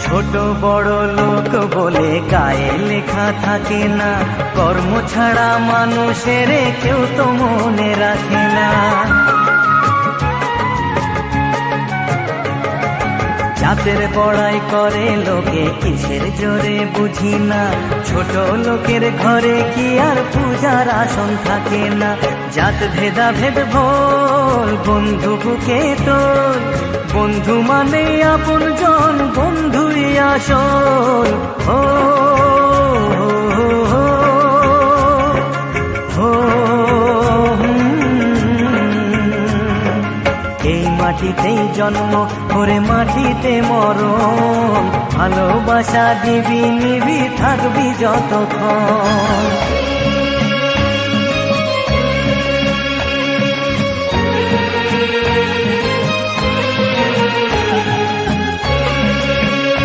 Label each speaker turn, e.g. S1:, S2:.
S1: ছোট বড় লোক বলে গায়ে লেখা থাকে না, কর্ম ছাড়া মানুষের কেউ তো মনে রাখে না। জাতের বড়াই করে লোকে কিসের জোরে বুঝি না, ছোট লোকের ঘরে কি আর পূজার আসন থাকে না। জাত ভেদা ভেদ ভোল বন্ধু বুকে তোল, বন্ধু মানে আপন জন, বন্ধুই আসল। ও এই মাটিতেই জন্ম করে মাটিতে মরণ, ভালোবাসা দিবি নিবি থাকবি যতক্ষণ।